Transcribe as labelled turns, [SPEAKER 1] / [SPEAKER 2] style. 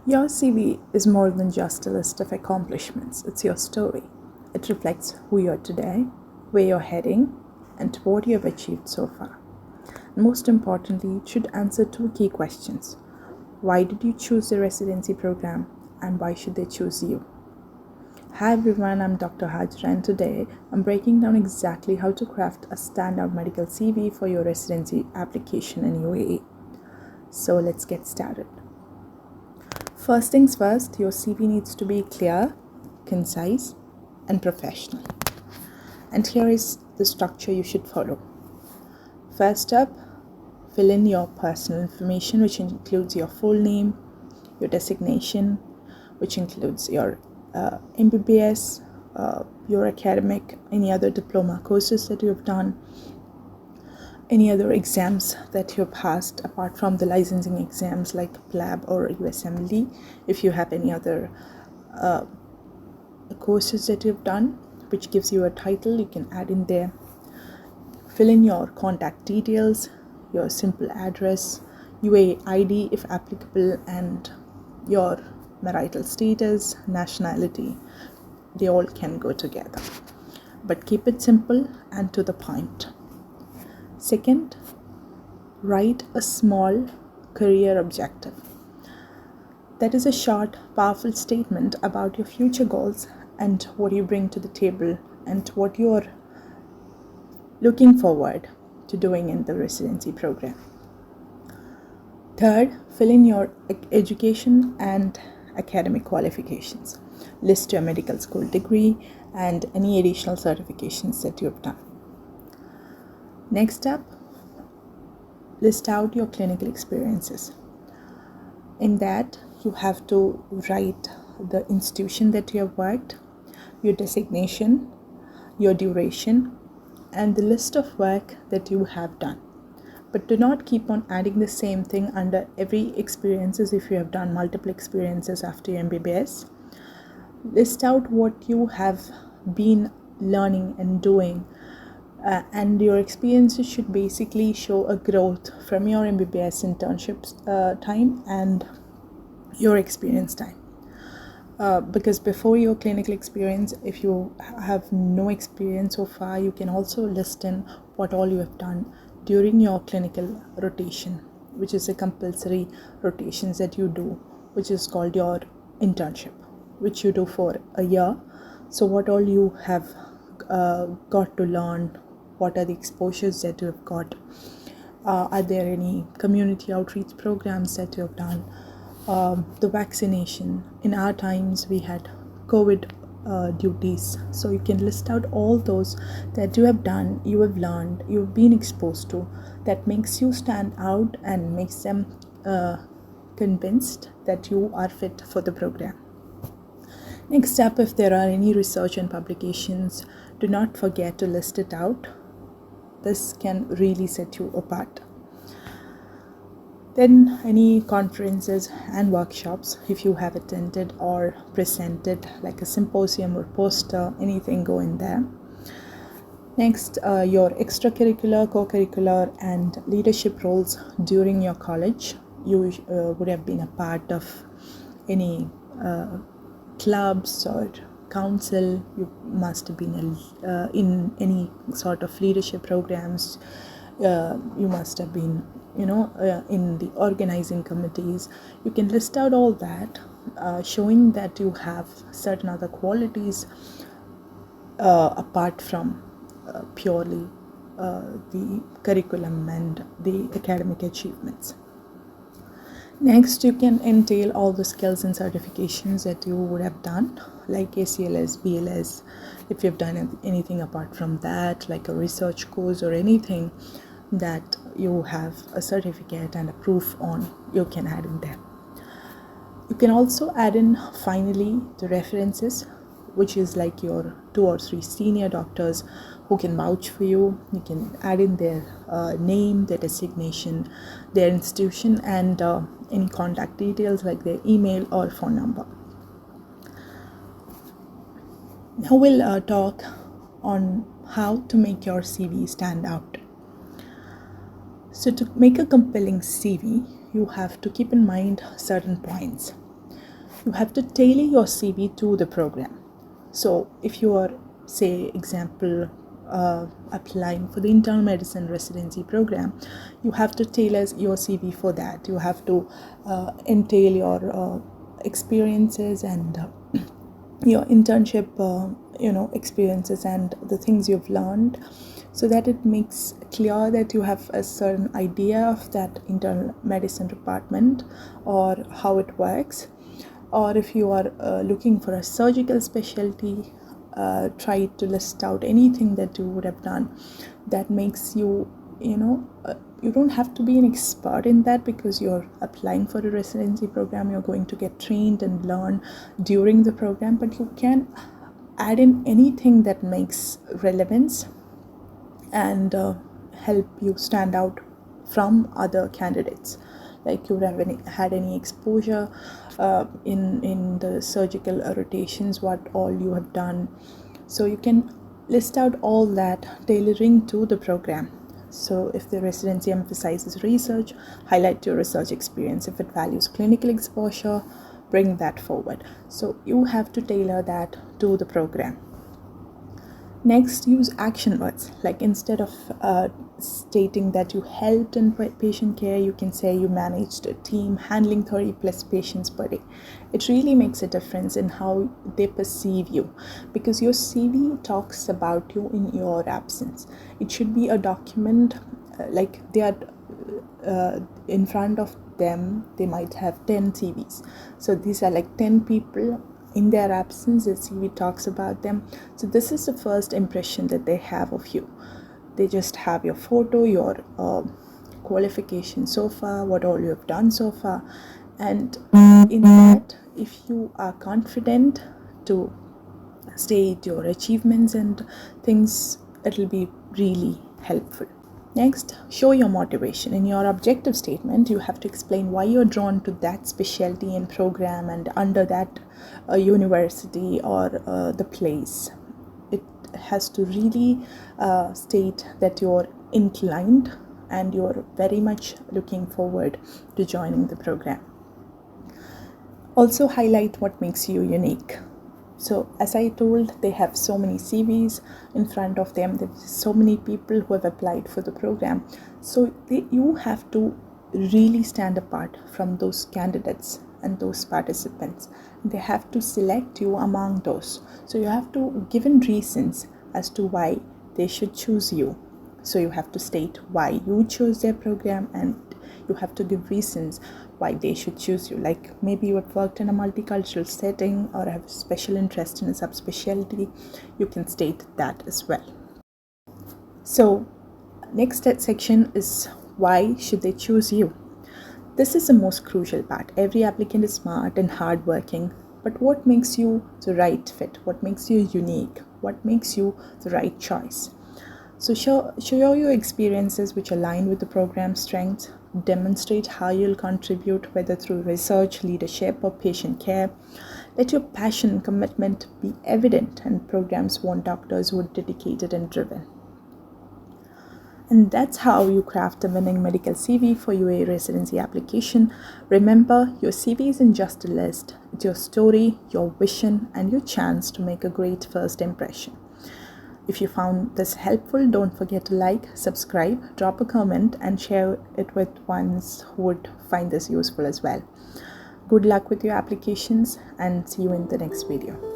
[SPEAKER 1] Your CV is more than just a list of accomplishments, it's your story. It reflects who you are today, where you're heading, and what you have achieved so far. And most importantly, it should answer two key questions. Why did you choose the residency program, and why should they choose you? Hi everyone, I'm Dr Hajira, and today I'm breaking down exactly how to craft a standout medical CV for your residency application in UAE. So let's get started. First things first, your CV needs to be clear, concise, and professional. And here is the structure you should follow. First up, fill in your personal information, which includes your full name, your designation, which includes your MBBS, your academic, any other diploma courses that you have done, any other exams that you have passed apart from the licensing exams like PLAB or USMLE. If you have any other courses that you've done which gives you a title, you can add in there. Fill in your contact details, your simple address, UAE ID if applicable, and your marital status, nationality. They all can go together, but keep it simple and to the point. Second, write a small career objective. That is a short, powerful statement about your future goals and what you bring to the table and what you're looking forward to doing in the residency program. Third, fill in your education and academic qualifications. List your medical school degree and any additional certifications that you have done. Next up, list out your clinical experiences. In that, you have to write the institution that you have worked, your designation, your duration, and the list of work that you have done. But do not keep on adding the same thing under every experiences if you have done multiple experiences after your MBBS. List out what you have been learning and doing, and your experiences should basically show a growth from your MBBS internships time and your experience time. Because before your clinical experience, if you have no experience so far, you can also list in what all you have done during your clinical rotation, which is a compulsory rotations that you do, which is called your internship, which you do for a year. So what all you have got to learn, what are the exposures that you have got, are there any community outreach programs that you have done, the vaccination. In our times we had COVID duties, so you can list out all those that you have done, you have learned, you have been exposed to, that makes you stand out and makes them convinced that you are fit for the program. Next up, if there are any research and publications, do not forget to list it out. This can really set you apart. Then any conferences and workshops, if you have attended or presented, like a symposium or poster, anything go in there. Next, your extracurricular, co-curricular and leadership roles during your college. You would have been a part of any clubs or council. You must have been in any sort of leadership programs. You must have been in the organizing committees. You can list out all that, showing that you have certain other qualities apart from purely the curriculum and the academic achievements. Next, you can entail all the skills and certifications that you would have done, like ACLS, BLS. If you've done anything apart from that, like a research course or anything that you have a certificate and a proof on, you can add in there. You can also add in finally the references, which is like your 2 or 3 senior doctors who can vouch for you. You can add in their name, their designation, their institution, and any contact details like their email or phone number. Now we'll talk on how to make your CV stand out. So to make a compelling CV, you have to keep in mind certain points. you have to tailor your CV to the program. So if you are, say, example, applying for the internal medicine residency program, you have to tailor your CV for that. You have to entail your experiences and your internship experiences and the things you've learned, so that it makes clear that you have a certain idea of that internal medicine department or how it works. Or if you are looking for a surgical specialty, try to list out anything that you would have done that makes you, you don't have to be an expert in that, because you're applying for a residency program. You're going to get trained and learn during the program, but you can add in anything that makes relevance and help you stand out from other candidates. Like you have had any exposure in the surgical rotations, what all you have done. So you can list out all that, tailoring to the program. So if the residency emphasizes research, highlight your research experience. If it values clinical exposure, bring that forward. So you have to tailor that to the program. Next, use action words. Like instead of stating that you helped in patient care, you can say you managed a team handling 30 plus patients per day. It really makes a difference in how they perceive you, because your CV talks about you in your absence. It should be a document, like they are in front of them, they might have 10 CVs. So these are like 10 people. In their absence, the CV talks about them. So this is the first impression that they have of you. They just have your photo, your qualification so far, what all you have done so far. And in that, if you are confident to state your achievements and things, it will be really helpful. Next, show your motivation. In your objective statement, you have to explain why you're drawn to that specialty and program and under that university or the place. It has to really state that you're inclined and you're very much looking forward to joining the program. Also highlight what makes you unique. So as I told, they have so many CVs in front of them. There's so many people who have applied for the program. So you have to really stand apart from those candidates and those participants. They have to select you among those. So you have to give in reasons as to why they should choose you. So you have to state why you chose their program, and you have to give reasons why they should choose you. Like maybe you have worked in a multicultural setting or have a special interest in a subspecialty. You can state that as well. So next section is why should they choose you? This is the most crucial part. Every applicant is smart and hardworking, but what makes you the right fit? What makes you unique? What makes you the right choice? So show your experiences which align with the program's strengths. Demonstrate how you'll contribute, whether through research, leadership, or patient care. Let your passion and commitment be evident, and programs want doctors who are dedicated and driven. And that's how you craft a winning medical CV for your residency application. Remember, your CV isn't just a list. It's your story, your vision, and your chance to make a great first impression. If you found this helpful, don't forget to like, subscribe, drop a comment, and share it with ones who would find this useful as well. Good luck with your applications, and see you in the next video.